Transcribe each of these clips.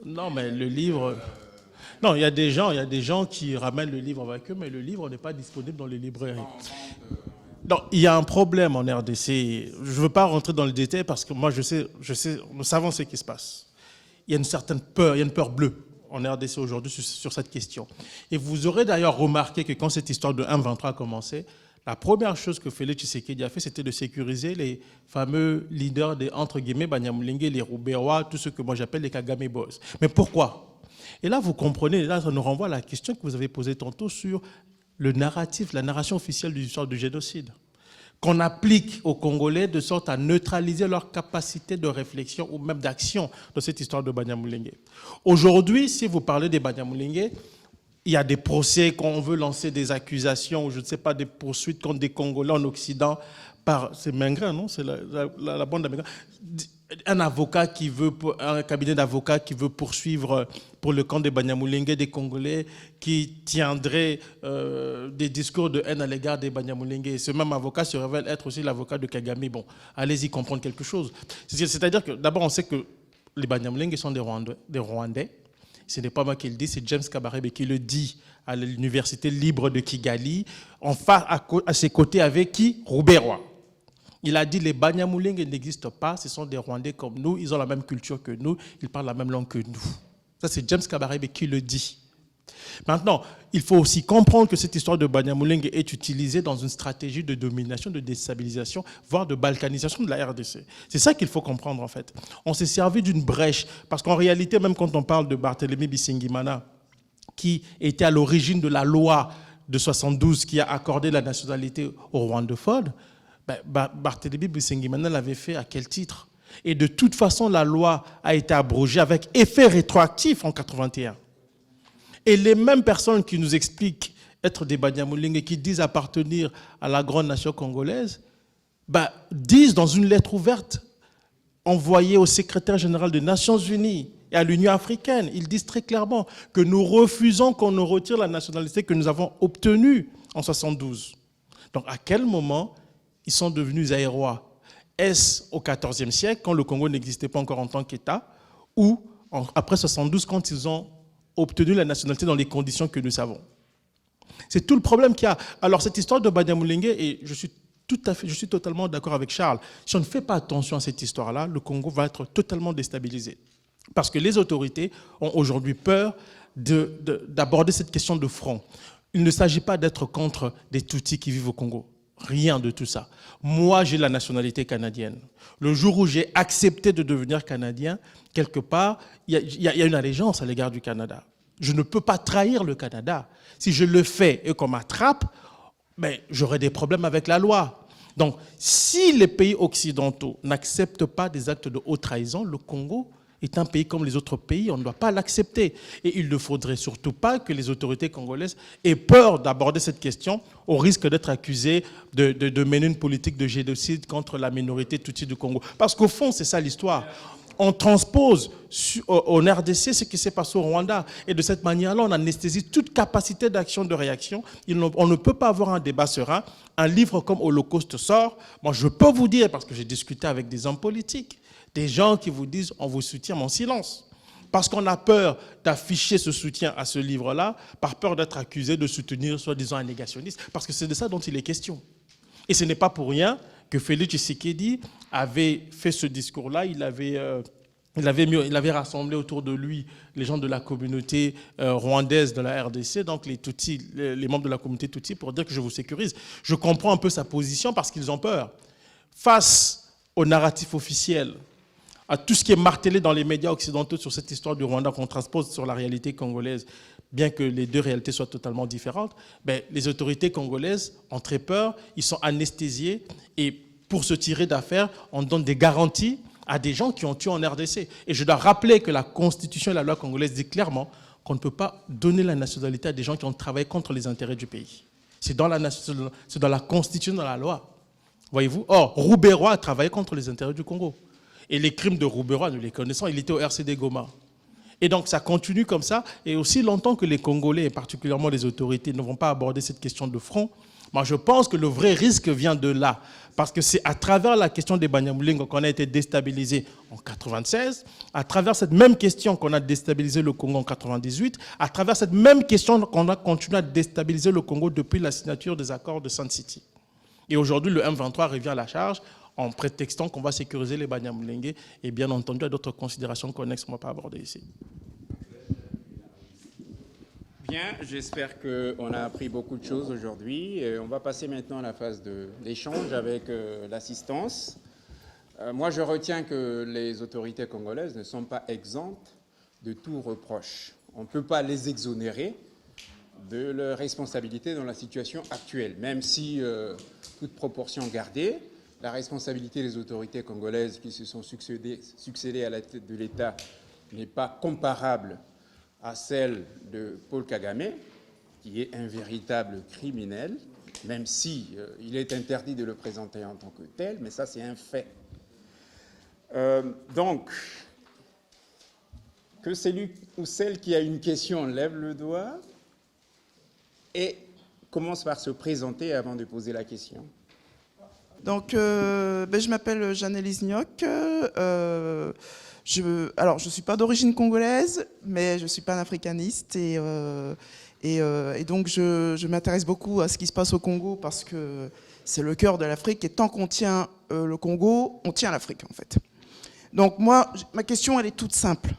Non, mais le livre... Non, il y a des gens qui ramènent le livre avec eux, mais le livre n'est pas disponible dans les librairies. Donc, il y a un problème en RDC. Je ne veux pas rentrer dans le détail parce que moi, je sais, nous savons ce qui se passe. Il y a une certaine peur, il y a une peur bleue en RDC aujourd'hui sur cette question. Et vous aurez d'ailleurs remarqué que quand cette histoire de 1-23 a commencé, la première chose que Félix Tshisekedi a fait, c'était de sécuriser les fameux leaders des, entre guillemets, Banyamulenge, les Rouberois, tout ce que moi j'appelle les Kagame Boys. Mais pourquoi? Et là, vous comprenez, là, ça nous renvoie à la question que vous avez posée tantôt sur le narratif, la narration officielle de l'histoire du génocide, qu'on applique aux Congolais de sorte à neutraliser leur capacité de réflexion ou même d'action dans cette histoire de Banyamulenge. Aujourd'hui, si vous parlez des Banyamulenge, il y a des procès, quand on veut lancer des accusations, ou je ne sais pas, des poursuites contre des Congolais en Occident, par, c'est Mengrin, non? C'est la bande de Mengrin. Un avocat qui veut, un cabinet d'avocats qui veut poursuivre pour le camp des Banyamulenge des Congolais qui tiendrait des discours de haine à l'égard des Banyamulenge. Ce même avocat se révèle être aussi l'avocat de Kagame. Bon, allez-y comprendre quelque chose. C'est-à-dire que d'abord on sait que les Banyamulenge sont des Rwandais. Ce n'est pas moi qui le dis, c'est James Kabarebe qui le dit à l'université libre de Kigali, en face, à ses côtés avec qui? Rouberois. Il a dit les Banyamulenge n'existent pas, ce sont des Rwandais comme nous, ils ont la même culture que nous, ils parlent la même langue que nous. Ça, c'est James Kabarebe qui le dit. Maintenant, il faut aussi comprendre que cette histoire de Banyamulenge est utilisée dans une stratégie de domination, de déstabilisation, voire de balkanisation de la RDC. C'est ça qu'il faut comprendre en fait. On s'est servi d'une brèche, parce qu'en réalité, même quand on parle de Barthélemy Bisengimana, qui était à l'origine de la loi de 72 qui a accordé la nationalité aux rwandophones, Barthélemy Bisengimana l'avait fait à quel titre? Et de toute façon, la loi a été abrogée avec effet rétroactif en 81. Et les mêmes personnes qui nous expliquent être des Banyamulenge, qui disent appartenir à la grande nation congolaise, disent dans une lettre ouverte envoyée au secrétaire général des Nations Unies et à l'Union africaine, ils disent très clairement que nous refusons qu'on nous retire la nationalité que nous avons obtenue en 72. Donc à quel moment ils sont devenus aérois? Est-ce au XIVe siècle, quand le Congo n'existait pas encore en tant qu'État, ou après 72, quand ils ont obtenu la nationalité dans les conditions que nous savons? C'est tout le problème qu'il y a. Alors cette histoire de Banyamulenge, et je suis totalement d'accord avec Charles, si on ne fait pas attention à cette histoire-là, le Congo va être totalement déstabilisé. Parce que les autorités ont aujourd'hui peur d'aborder cette question de front. Il ne s'agit pas d'être contre des Tutsis qui vivent au Congo. Rien de tout ça. Moi, j'ai la nationalité canadienne. Le jour où j'ai accepté de devenir Canadien, quelque part, il y a une allégeance à l'égard du Canada. Je ne peux pas trahir le Canada. Si je le fais et qu'on m'attrape, j'aurai des problèmes avec la loi. Donc, si les pays occidentaux n'acceptent pas des actes de haute trahison, le Congo est un pays comme les autres pays, on ne doit pas l'accepter. Et il ne faudrait surtout pas que les autorités congolaises aient peur d'aborder cette question au risque d'être accusées de mener une politique de génocide contre la minorité Tutsi du Congo. Parce qu'au fond, c'est ça l'histoire. On transpose en RDC ce qui s'est passé au Rwanda. Et de cette manière-là, on anesthésie toute capacité d'action, de réaction. On ne peut pas avoir un débat serein. Un livre comme Holocauste sort. Moi, je peux vous dire, parce que j'ai discuté avec des hommes politiques, des gens qui vous disent « on vous soutient en silence ». Parce qu'on a peur d'afficher ce soutien à ce livre-là, par peur d'être accusé de soutenir soi-disant un négationniste, parce que c'est de ça dont il est question. Et ce n'est pas pour rien que Félix Tshisekedi avait fait ce discours-là, il avait rassemblé autour de lui les gens de la communauté rwandaise de la RDC, donc les Tutsis, les membres de la communauté Tutsi, pour dire que je vous sécurise. Je comprends un peu sa position parce qu'ils ont peur. Face au narratif officiel, à tout ce qui est martelé dans les médias occidentaux sur cette histoire du Rwanda qu'on transpose sur la réalité congolaise, bien que les deux réalités soient totalement différentes, les autorités congolaises ont très peur, ils sont anesthésiés, et pour se tirer d'affaire, on donne des garanties à des gens qui ont tué en RDC. Et je dois rappeler que la Constitution et la loi congolaise disent clairement qu'on ne peut pas donner la nationalité à des gens qui ont travaillé contre les intérêts du pays. C'est dans la Constitution, dans la loi. Voyez-vous? Or, Rouberois a travaillé contre les intérêts du Congo. Et les crimes de Rouberois, nous les connaissons, il était au RCD Goma. Et donc ça continue comme ça, et aussi longtemps que les Congolais, et particulièrement les autorités, ne vont pas aborder cette question de front, Moi, je pense que le vrai risque vient de là. Parce que c'est à travers la question des Banyamulenge qu'on a été déstabilisé en 96, à travers cette même question qu'on a déstabilisé le Congo en 98, à travers cette même question qu'on a continué à déstabiliser le Congo depuis la signature des accords de Sun City. Et aujourd'hui, le M23 revient à la charge en prétextant qu'on va sécuriser les Banyamulenge. Et bien entendu, il y a d'autres considérations connexes qu'on ne va pas aborder ici. Bien, j'espère qu'on a appris beaucoup de choses aujourd'hui. On va passer maintenant à la phase d'échange avec l'assistance. Moi, je retiens que les autorités congolaises ne sont pas exemptes de tout reproche. On ne peut pas les exonérer de leur responsabilité dans la situation actuelle, même si, toute proportion gardée, la responsabilité des autorités congolaises qui se sont succédées à la tête de l'État n'est pas comparable à celle de Paul Kagame, qui est un véritable criminel, même si il est interdit de le présenter en tant que tel, mais ça c'est un fait. Donc, que celui ou celle qui a une question lève le doigt et commence par se présenter avant de poser la question. Donc, je m'appelle Jeanne-Élise Gnoc. Alors, je ne suis pas d'origine congolaise, mais je suis panafricaniste et donc je m'intéresse beaucoup à ce qui se passe au Congo parce que c'est le cœur de l'Afrique et tant qu'on tient le Congo, on tient l'Afrique en fait. Donc moi, ma question elle est toute simple.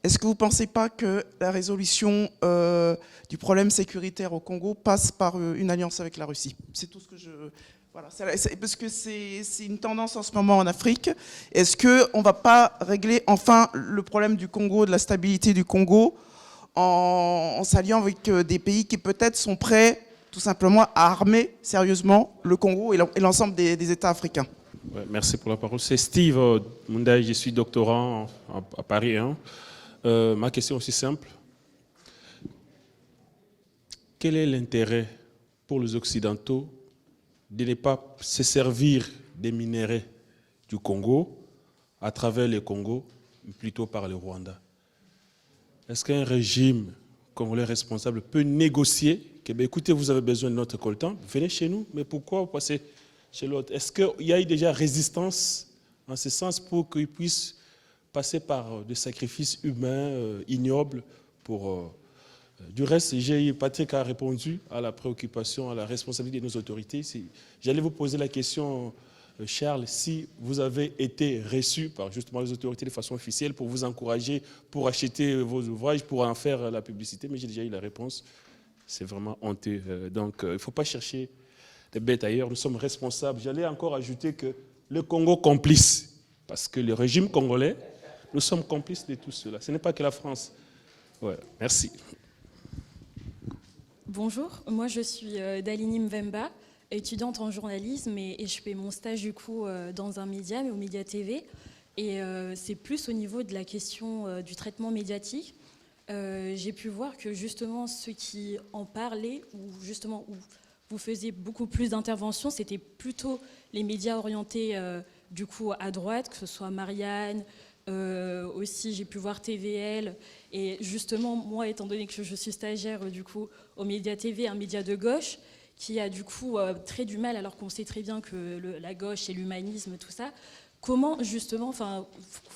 Est-ce que vous ne pensez pas que la résolution du problème sécuritaire au Congo passe par une alliance avec la Russie? C'est tout ce que je... Voilà, parce que c'est une tendance en ce moment en Afrique. Est-ce qu'on ne va pas régler enfin le problème du Congo, de la stabilité du Congo, en s'alliant avec des pays qui peut-être sont prêts tout simplement à armer sérieusement le Congo et l'ensemble des États africains? Ouais, merci pour la parole. C'est Steve Mundaï, je suis doctorant à Paris 1. Ma question est aussi simple. Quel est l'intérêt pour les Occidentaux de ne pas se servir des minéraux du Congo à travers le Congo, mais plutôt par le Rwanda? Est-ce qu'un régime congolais responsable peut négocier que, ben, écoutez, vous avez besoin de notre coltan, venez chez nous, mais pourquoi vous passez chez l'autre? Est-ce qu'il y a eu déjà résistance en ce sens pour qu'ils puissent passer par des sacrifices humains ignobles pour... Du reste, Patrick a répondu à la préoccupation, à la responsabilité de nos autorités. J'allais vous poser la question, Charles, si vous avez été reçu par justement les autorités de façon officielle pour vous encourager, pour acheter vos ouvrages, pour en faire la publicité, mais j'ai déjà eu la réponse. C'est vraiment honteux. Donc, il ne faut pas chercher des bêtes ailleurs. Nous sommes responsables. J'allais encore ajouter que le Congo complice, parce que le régime congolais, nous sommes complices de tout cela. Ce n'est pas que la France. Ouais, merci. Bonjour, moi je suis Dalini Mvemba, étudiante en journalisme et je fais mon stage du coup dans un média, mais au Média TV. Et c'est plus au niveau de la question du traitement médiatique. J'ai pu voir que justement ceux qui en parlaient, ou justement où vous faisiez beaucoup plus d'interventions, c'était plutôt les médias orientés du coup à droite, que ce soit Marianne, aussi j'ai pu voir TVL, et justement moi étant donné que je suis stagiaire du coup au Média TV, un média de gauche qui a du coup très du mal, alors qu'on sait très bien que la gauche et l'humanisme, tout ça, comment justement, enfin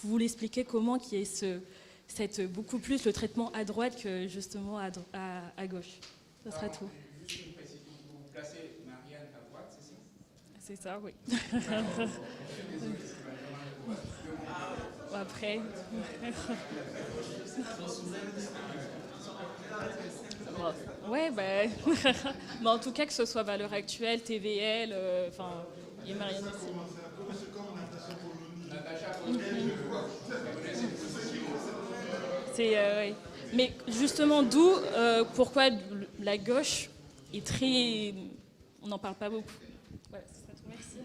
vous l'expliquez comment qu'il y ait beaucoup plus le traitement à droite que justement à gauche. Ça sera tout. Juste une précision, vous placez Marianne à droite, c'est ça? C'est ça, oui. Après. Ouais, ben. Mais en tout cas, que ce soit Valeurs Actuelles, TVL, enfin, et Marianne aussi. C'est. Ouais. Mais justement, d'où pourquoi la gauche est très. On n'en parle pas beaucoup. Voilà, ce serait tout. Merci.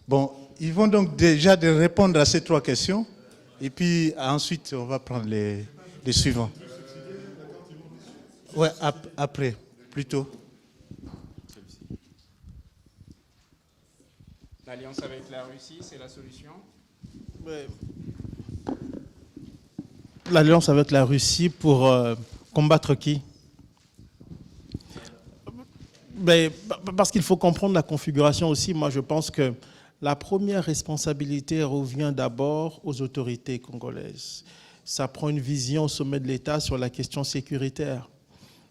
Bon, ils vont donc déjà de répondre à ces trois questions. Et puis ensuite, on va prendre les suivants. Ouais, après, plutôt. L'alliance avec la Russie, c'est la solution? Ouais. L'alliance avec la Russie pour combattre qui? Mais, parce qu'il faut comprendre la configuration aussi. Moi, je pense que la première responsabilité revient d'abord aux autorités congolaises. Ça prend une vision au sommet de l'État sur la question sécuritaire.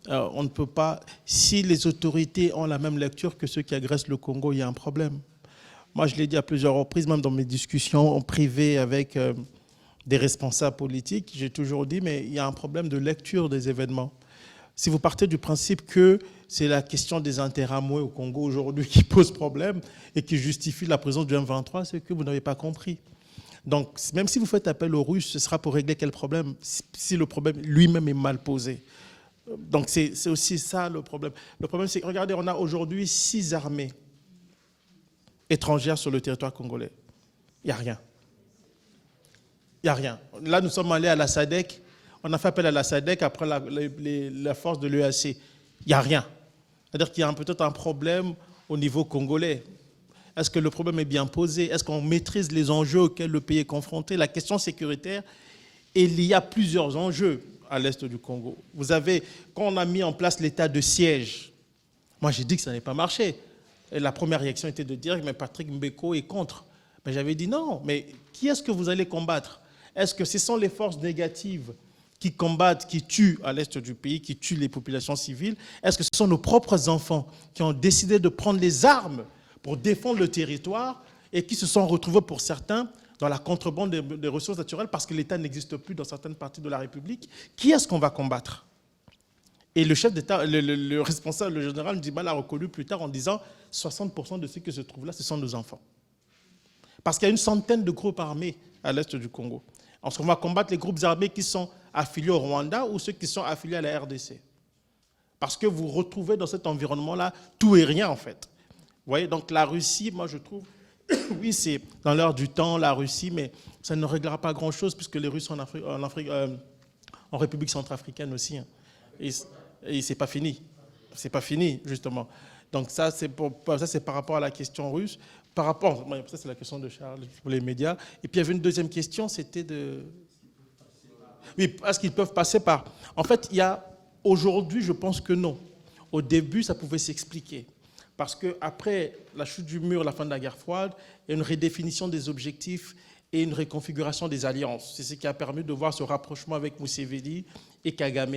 On ne peut pas... Si les autorités ont la même lecture que ceux qui agressent le Congo, il y a un problème. Moi, je l'ai dit à plusieurs reprises, même dans mes discussions en privé avec des responsables politiques, j'ai toujours dit, mais il y a un problème de lecture des événements. Si vous partez du principe que c'est la question des interamoués au Congo aujourd'hui qui pose problème et qui justifie la présence du M23, c'est que vous n'avez pas compris. Donc, même si vous faites appel aux Russes, ce sera pour régler quel problème si le problème lui-même est mal posé. Donc, c'est aussi ça le problème. Le problème, c'est que, regardez, on a aujourd'hui 6 armées étrangères sur le territoire congolais. Il n'y a rien. Il n'y a rien. Là, nous sommes allés à la SADC. On a fait appel à la SADC après la force de l'EAC. Il n'y a rien. C'est-à-dire qu'il y a peut-être un problème au niveau congolais. Est-ce que le problème est bien posé? Est-ce qu'on maîtrise les enjeux auxquels le pays est confronté? La question sécuritaire, il y a plusieurs enjeux à l'est du Congo. Vous avez, quand on a mis en place l'état de siège, moi j'ai dit que ça n'avait pas marché. Et la première réaction était de dire que Patrick Mbeko est contre. Mais j'avais dit non, mais qui est-ce que vous allez combattre? Est-ce que ce sont les forces négatives qui combattent, qui tuent à l'est du pays, qui tuent les populations civiles? Est-ce que ce sont nos propres enfants qui ont décidé de prendre les armes pour défendre le territoire et qui se sont retrouvés pour certains dans la contrebande des ressources naturelles parce que l'État n'existe plus dans certaines parties de la République? Qui est-ce qu'on va combattre? Et le chef d'État, le responsable, le général Ndima l'a reconnu plus tard en disant 60% de ceux qui se trouvent là, ce sont nos enfants. Parce qu'il y a une centaine de groupes armés à l'est du Congo. Ensuite, on va combattre les groupes armés qui sont affiliés au Rwanda ou ceux qui sont affiliés à la RDC. Parce que vous retrouvez dans cet environnement-là tout et rien, en fait. Vous voyez, donc la Russie, moi je trouve, oui, c'est dans l'heure du temps, la Russie, mais ça ne réglera pas grand-chose puisque les Russes sont en République centrafricaine aussi. Hein. Et c'est pas fini. C'est pas fini, justement. Donc ça, c'est par rapport à la question russe. Par rapport, ça c'est la question de Charles pour les médias. Et puis il y avait une deuxième question, c'était de... Oui, est-ce qu'ils peuvent passer par... En fait, il y a... Aujourd'hui, je pense que non. Au début, ça pouvait s'expliquer. Parce qu'après la chute du mur, la fin de la guerre froide, il y a une redéfinition des objectifs et une reconfiguration des alliances. C'est ce qui a permis de voir ce rapprochement avec Museveni et Kagame,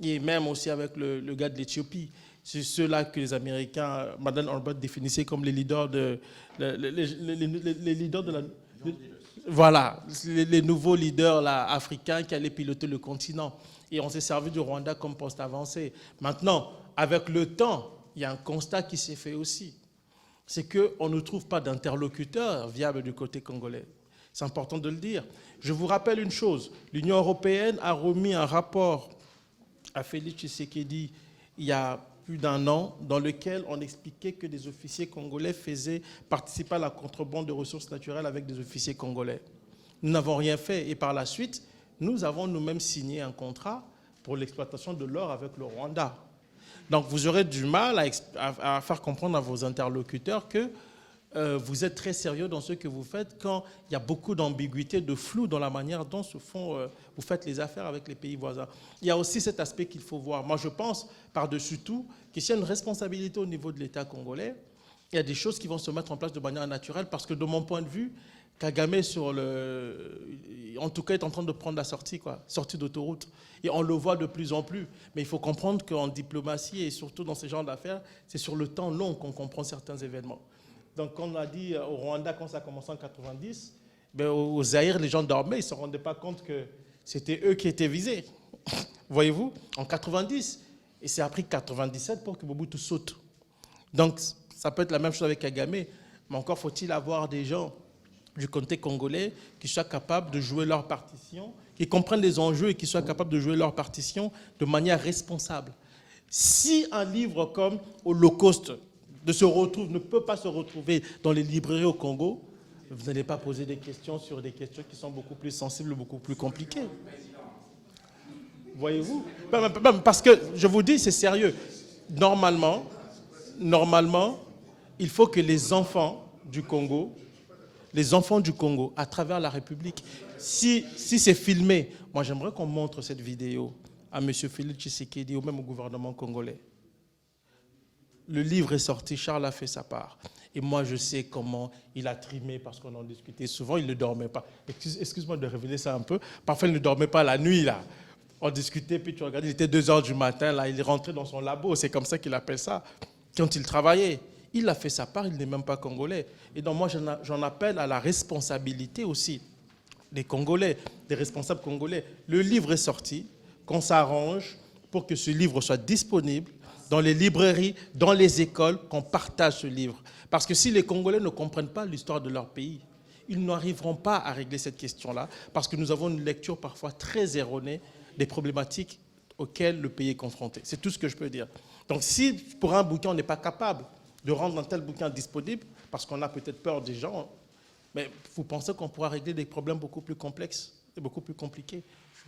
et même aussi avec le gars de l'Éthiopie. C'est ceux-là que les Américains, Madeleine Albright définissait comme les leaders de la... Voilà, les nouveaux leaders là, africains qui allaient piloter le continent. Et on s'est servi du Rwanda comme poste avancé. Maintenant, avec le temps, il y a un constat qui s'est fait aussi. C'est qu'on ne trouve pas d'interlocuteur viable du côté congolais. C'est important de le dire. Je vous rappelle une chose. L'Union européenne a remis un rapport à Félix Tshisekedi il y a plus d'1 an, dans lequel on expliquait que des officiers congolais participaient à la contrebande de ressources naturelles avec des officiers congolais. Nous n'avons rien fait et par la suite, nous avons nous-mêmes signé un contrat pour l'exploitation de l'or avec le Rwanda. Donc vous aurez du mal à faire comprendre à vos interlocuteurs que vous êtes très sérieux dans ce que vous faites quand il y a beaucoup d'ambiguïté, de flou dans la manière dont vous faites les affaires avec les pays voisins. Il y a aussi cet aspect qu'il faut voir. Moi, je pense, par-dessus tout, qu'il y a une responsabilité au niveau de l'État congolais. Il y a des choses qui vont se mettre en place de manière naturelle parce que, de mon point de vue, Kagame, en tout cas, est en train de prendre la sortie d'autoroute. Et on le voit de plus en plus. Mais il faut comprendre qu'en diplomatie et surtout dans ce genre d'affaires, c'est sur le temps long qu'on comprend certains événements. Donc, on a dit au Rwanda, quand ça a commencé en 90, au Zaïre, les gens dormaient, ils ne se rendaient pas compte que c'était eux qui étaient visés. Voyez-vous, en 90. Et c'est après 97 pour que Mobutu saute. Donc, ça peut être la même chose avec Kagame, mais encore faut-il avoir des gens du côté congolais qui soient capables de jouer leur partition, qui comprennent les enjeux et qui soient capables de jouer leur partition de manière responsable. Si un livre comme Holocauste ne peut pas se retrouver dans les librairies au Congo, vous n'allez pas poser des questions sur des questions qui sont beaucoup plus sensibles, beaucoup plus compliquées. Voyez-vous? Parce que, je vous dis, c'est sérieux. Normalement, il faut que les enfants du Congo, à travers la République, si c'est filmé, moi j'aimerais qu'on montre cette vidéo à M. Félix Tshisekedi ou même au gouvernement congolais. le livre est sorti, Charles a fait sa part. Et moi, je sais comment il a trimé, parce qu'on en discutait souvent, il ne dormait pas. Excuse-moi de révéler ça un peu. Parfois, il ne dormait pas la nuit, là. On discutait, puis tu regardes, il était 2 heures du matin, là, il est rentré dans son labo, c'est comme ça qu'il appelle ça, quand il travaillait. Il a fait sa part, il n'est même pas congolais. Et donc moi, j'en appelle à la responsabilité aussi des Congolais, des responsables congolais. Le livre est sorti, qu'on s'arrange pour que ce livre soit disponible dans les librairies, dans les écoles, qu'on partage ce livre. Parce que si les Congolais ne comprennent pas l'histoire de leur pays, ils n'arriveront pas à régler cette question-là, parce que nous avons une lecture parfois très erronée des problématiques auxquelles le pays est confronté. C'est tout ce que je peux dire. Donc si pour un bouquin, on n'est pas capable de rendre un tel bouquin disponible, parce qu'on a peut-être peur des gens, mais vous pensez qu'on pourra régler des problèmes beaucoup plus complexes et beaucoup plus compliqués?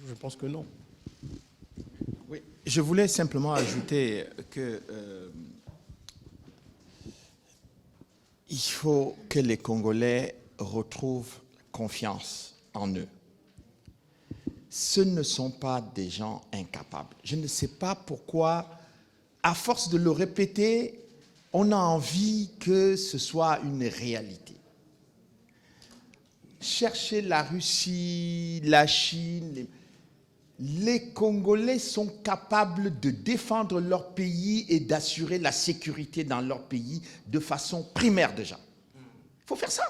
Je pense que non. Oui, je voulais simplement ajouter que il faut que les Congolais retrouvent confiance en eux. Ce ne sont pas des gens incapables. Je ne sais pas pourquoi, à force de le répéter, on a envie que ce soit une réalité. Cherchez la Russie, la Chine, les Congolais sont capables de défendre leur pays et d'assurer la sécurité dans leur pays de façon primaire déjà. Il faut faire ça.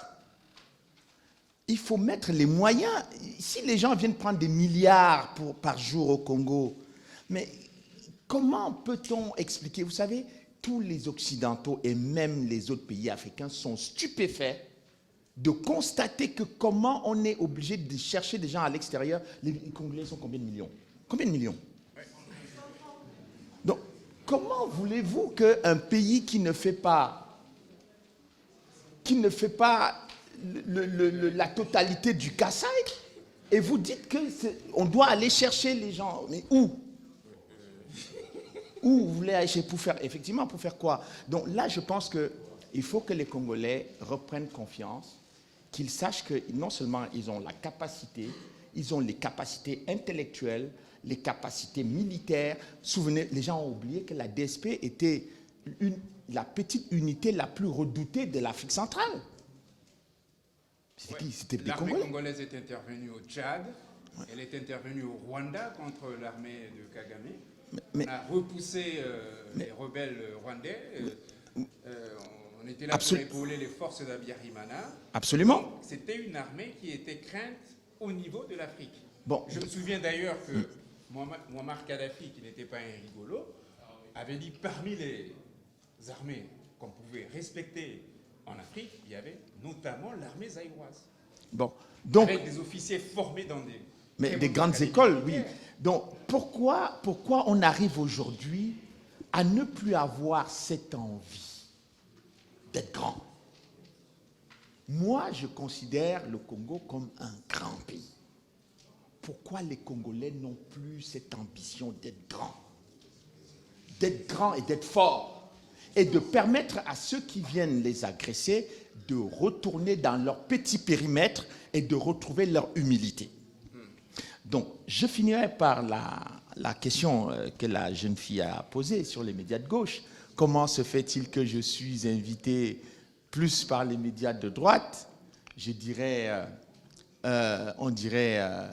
Il faut mettre les moyens. Si les gens viennent prendre des milliards par jour au Congo, mais comment peut-on expliquer? Vous savez, tous les Occidentaux et même les autres pays africains sont stupéfaits de constater que comment on est obligé de chercher des gens à l'extérieur. Les Congolais sont combien de millions? Combien de millions? Donc, comment voulez-vous qu'un pays qui ne fait pas la totalité du Kasaï, et vous dites qu'on doit aller chercher les gens? Mais où? Où vous voulez aller pour faire? Effectivement, pour faire quoi? Donc là, je pense qu'il faut que les Congolais reprennent confiance, qu'ils sachent que non seulement ils ont la capacité, ils ont les capacités intellectuelles, les capacités militaires. Souvenez, les gens ont oublié que la DSP était la petite unité la plus redoutée de l'Afrique centrale. C'était des L'armée Congolais. congolaise est intervenue au Tchad, elle est intervenue au Rwanda contre l'armée de Kagame. On a repoussé les rebelles rwandais. On était là pour épauler les forces d'Abiyarimana. Absolument. C'était une armée qui était crainte au niveau de l'Afrique. Bon. Je me souviens d'ailleurs que Muammar Kadhafi, qui n'était pas un rigolo, avait dit parmi les armées qu'on pouvait respecter en Afrique, il y avait notamment l'armée zaïroise. Bon. Donc, avec des officiers formés dans des grandes écoles, oui. Donc, pourquoi on arrive aujourd'hui à ne plus avoir cette envie d'être grand? Moi, je considère le Congo comme un grand pays. Pourquoi les Congolais n'ont plus cette ambition d'être grand? D'être grand et d'être fort. Et de permettre à ceux qui viennent les agresser de retourner dans leur petit périmètre et de retrouver leur humilité. Donc, je finirai par la question que la jeune fille a posée sur les médias de gauche. Comment se fait-il que je suis invité plus par les médias de droite? Je dirais, on dirait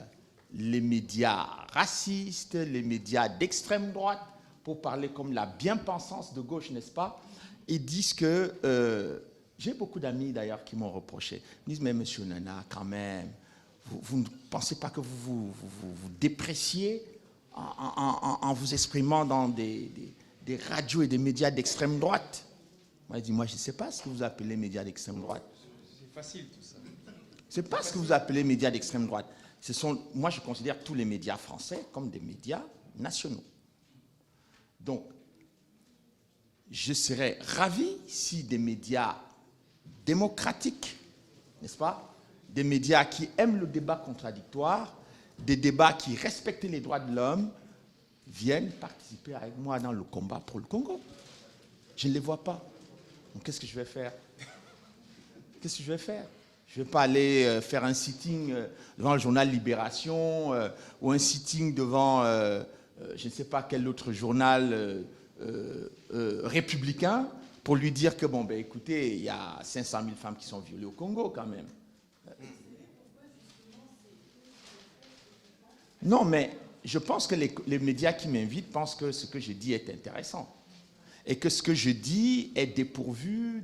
les médias racistes, les médias d'extrême droite, pour parler comme la bien-pensance de gauche, n'est-ce pas? Ils disent que... j'ai beaucoup d'amis d'ailleurs qui m'ont reproché. Ils disent, mais monsieur Nana, quand même, vous ne pensez pas que vous dépréciez en vous exprimant dans des radios et des médias d'extrême droite? Moi, je dis, moi, je ne sais pas ce que vous appelez médias d'extrême droite. C'est facile tout ça. Je ne sais pas ce que vous appelez médias d'extrême droite. Moi, je considère tous les médias français comme des médias nationaux. Donc, je serais ravi si des médias démocratiques, n'est-ce pas, des médias qui aiment le débat contradictoire, des débats qui respectent les droits de l'homme, viennent participer avec moi dans le combat pour le Congo. Je ne les vois pas. Donc, qu'est-ce que je vais faire? Qu'est-ce que je vais faire? Je ne vais pas aller faire un sitting devant le journal Libération ou un sitting devant, je ne sais pas quel autre journal républicain pour lui dire que, bon, ben, écoutez, il y a 500 000 femmes qui sont violées au Congo quand même. Non, mais je pense que les médias qui m'invitent pensent que ce que je dis est intéressant. Et que ce que je dis est dépourvu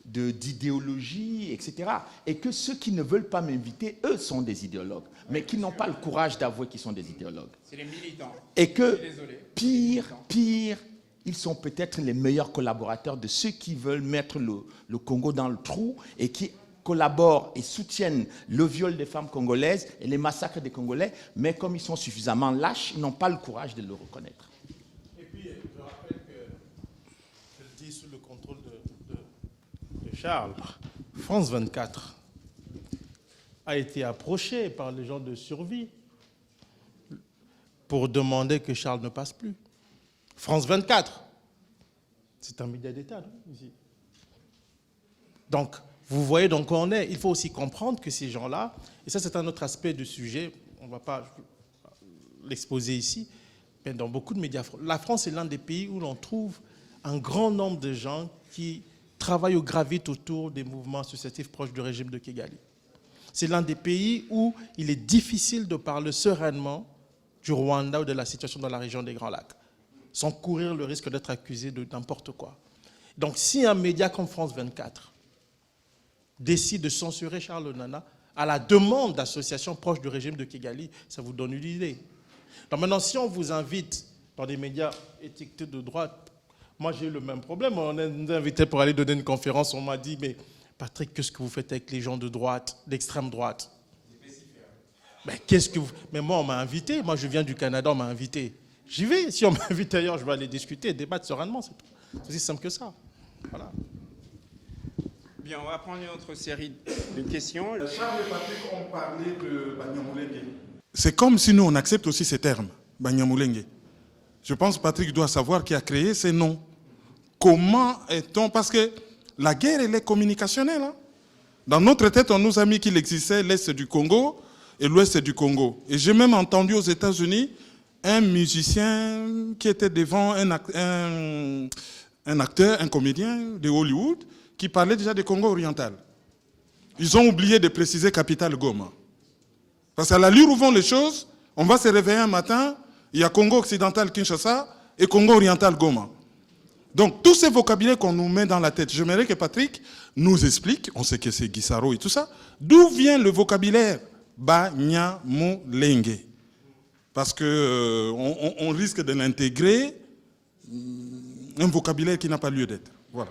d'idéologie, etc. Et que ceux qui ne veulent pas m'inviter, eux, sont des idéologues, mais qui n'ont pas le courage d'avouer qu'ils sont des idéologues. C'est les militants. Et que, Je suis désolé. pire, ils sont peut-être les meilleurs collaborateurs de ceux qui veulent mettre le Congo dans le trou et qui collaborent et soutiennent le viol des femmes congolaises et les massacres des Congolais, mais comme ils sont suffisamment lâches, ils n'ont pas le courage de le reconnaître. Et puis, je rappelle que, je le dis sous le contrôle de Charles, France 24 a été approché par les gens de Survie pour demander que Charles ne passe plus. France 24, c'est un média d'État, non, ici. Donc, vous voyez donc où on est. Il faut aussi comprendre que ces gens-là, et ça c'est un autre aspect du sujet, on ne va pas l'exposer ici, mais dans beaucoup de médias, la France est l'un des pays où l'on trouve un grand nombre de gens qui travaillent ou gravitent autour des mouvements associatifs proches du régime de Kigali. C'est l'un des pays où il est difficile de parler sereinement du Rwanda ou de la situation dans la région des Grands Lacs, sans courir le risque d'être accusé de n'importe quoi. Donc si un média comme France 24 décide de censurer Charles Nana à la demande d'associations proches du régime de Kigali, ça vous donne une idée. Donc maintenant, si on vous invite dans des médias étiquetés de droite, moi j'ai eu le même problème. On nous invitait pour aller donner une conférence, on m'a dit, mais Patrick, qu'est-ce que vous faites avec les gens de droite, d'extrême droite? Ben, mais moi, on m'a invité. Moi, je viens du Canada, on m'a invité. J'y vais. Si on m'invite ailleurs, je vais aller discuter, débattre sereinement. C'est tout. C'est aussi simple que ça. Voilà. Bien, on va prendre une autre série de questions. Charles et Patrick ont parlé de Banyamulenge. C'est comme si nous, on accepte aussi ces termes, Banyamulenge. Je pense que Patrick doit savoir qui a créé ces noms. Comment est-on... Parce que la guerre, elle est communicationnelle. Hein? Dans notre tête, on nous a mis qu'il existait l'Est du Congo et l'Ouest du Congo. Et j'ai même entendu aux États-Unis un musicien qui était devant un acteur, un comédien de Hollywood, qui parlait déjà du Congo oriental. Ils ont oublié de préciser capitale Goma. Parce qu'à l'allure où vont les choses, on va se réveiller un matin, il y a Congo occidental Kinshasa et Congo oriental Goma. Donc tous ces vocabulaires qu'on nous met dans la tête, j'aimerais que Patrick nous explique, on sait que c'est Guissaro et tout ça, d'où vient le vocabulaire Banyamulenge. Parce qu'on risque de l'intégrer, un vocabulaire qui n'a pas lieu d'être. Voilà.